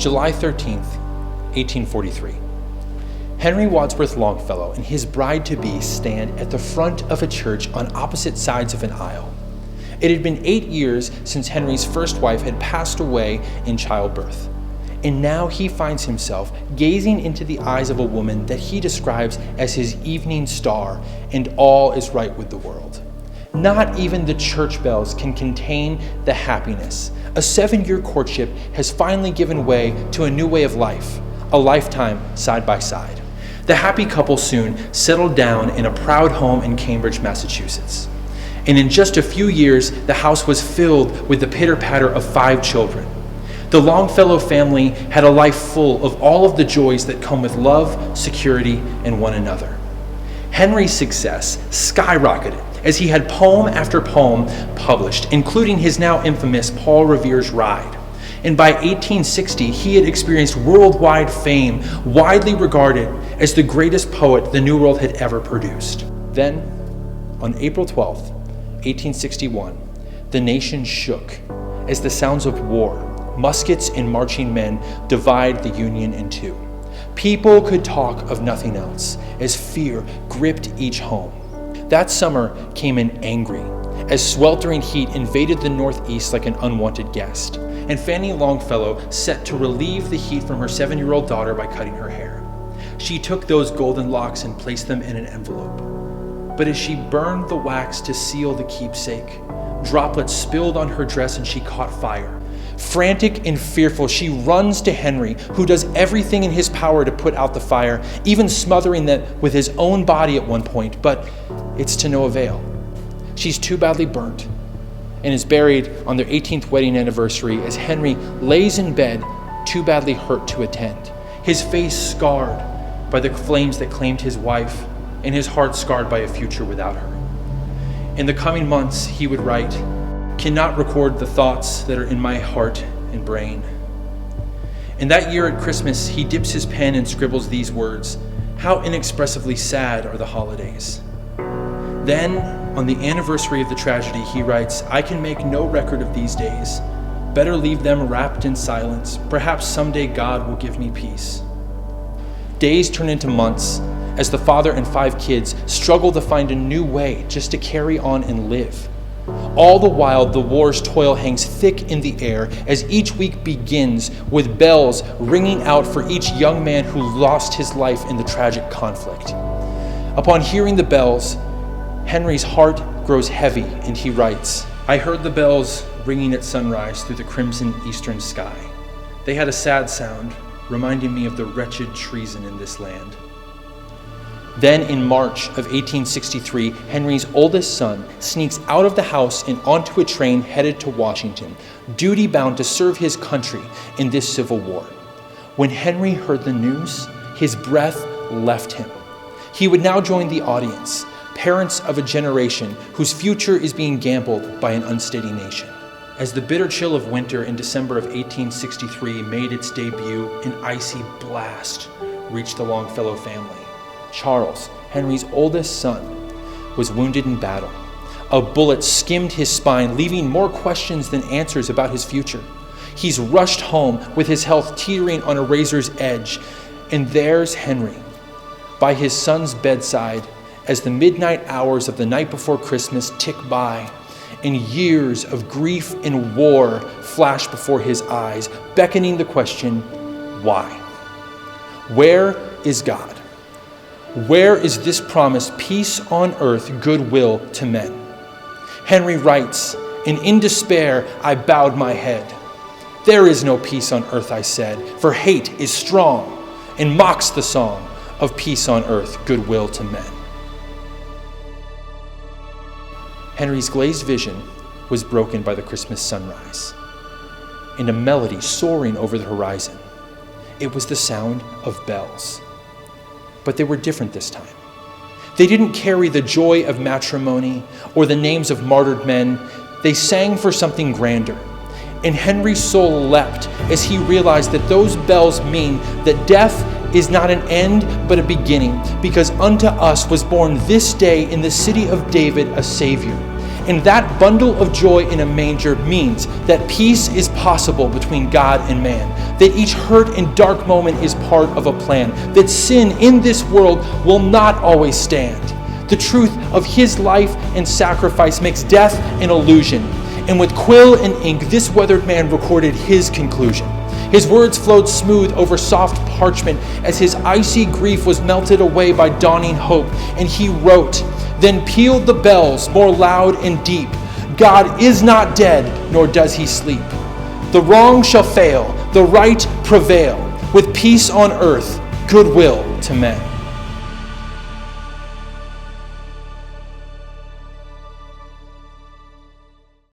July 13th, 1843. Henry Wadsworth Longfellow and his bride-to-be stand at the front of a church on opposite sides of an aisle. It had been 8 years since Henry's first wife had passed away in childbirth, and now he finds himself gazing into the eyes of a woman that he describes as his evening star, and all is right with the world. Not even the church bells can contain the happiness. A 7-year courtship has finally given way to a new way of life, a lifetime side by side. The happy couple soon settled down in a proud home in Cambridge, Massachusetts. And in just a few years, the house was filled with the pitter-patter of 5 children. The Longfellow family had a life full of all of the joys that come with love, security, and one another. Henry's success skyrocketed as he had poem after poem published, including his now infamous Paul Revere's Ride. And by 1860, he had experienced worldwide fame, widely regarded as the greatest poet the New World had ever produced. Then, on April 12th, 1861, the nation shook as the sounds of war, muskets and marching men divide the Union in two. People could talk of nothing else as fear gripped each home. That summer came in angry as sweltering heat invaded the Northeast like an unwanted guest, and Fanny Longfellow set to relieve the heat from her 7-year-old daughter by cutting her hair. She took those golden locks and placed them in an envelope. But as she burned the wax to seal the keepsake, droplets spilled on her dress and she caught fire. Frantic and fearful, she runs to Henry, who does everything in his power to put out the fire, even smothering them with his own body at one point, but it's to no avail. She's too badly burnt and is buried on their 18th wedding anniversary as Henry lays in bed, too badly hurt to attend, his face scarred by the flames that claimed his wife and his heart scarred by a future without her. In the coming months, he would write, "Cannot record the thoughts that are in my heart and brain." And that year at Christmas, he dips his pen and scribbles these words, "How inexpressively sad are the holidays." Then, on the anniversary of the tragedy, he writes, "I can make no record of these days. Better leave them wrapped in silence. Perhaps someday God will give me peace." Days turn into months as the father and 5 kids struggle to find a new way just to carry on and live. All the while, the war's toil hangs thick in the air as each week begins with bells ringing out for each young man who lost his life in the tragic conflict. Upon hearing the bells, Henry's heart grows heavy and he writes, "I heard the bells ringing at sunrise through the crimson eastern sky. They had a sad sound, reminding me of the wretched treason in this land." Then in March of 1863, Henry's oldest son sneaks out of the house and onto a train headed to Washington, duty-bound to serve his country in this Civil War. When Henry heard the news, his breath left him. He would now join the audience, parents of a generation whose future is being gambled by an unsteady nation. As the bitter chill of winter in December of 1863 made its debut, an icy blast reached the Longfellow family. Charles, Henry's oldest son, was wounded in battle. A bullet skimmed his spine, leaving more questions than answers about his future. He's rushed home with his health teetering on a razor's edge, and there's Henry, by his son's bedside, as the midnight hours of the night before Christmas tick by, and years of grief and war flash before his eyes, beckoning the question, why? Where is God? Where is this promised peace on earth, goodwill to men? Henry writes, "And in despair I bowed my head. There is no peace on earth, I said, for hate is strong and mocks the song of peace on earth, goodwill to men." Henry's glazed vision was broken by the Christmas sunrise and a melody soaring over the horizon. It was the sound of bells. But they were different this time. They didn't carry the joy of matrimony or the names of martyred men. They sang for something grander. And Henry's soul leapt as he realized that those bells mean that death is not an end but a beginning, because unto us was born this day in the city of David a Savior. And that bundle of joy in a manger means that peace is possible between God and man, that each hurt and dark moment is part of a plan, that sin in this world will not always stand. The truth of his life and sacrifice makes death an illusion. And with quill and ink, this weathered man recorded his conclusion. His words flowed smooth over soft parchment as his icy grief was melted away by dawning hope. And he wrote, "Then pealed the bells more loud and deep. God is not dead, nor does he sleep. The wrong shall fail, the right prevail, with peace on earth, goodwill to men."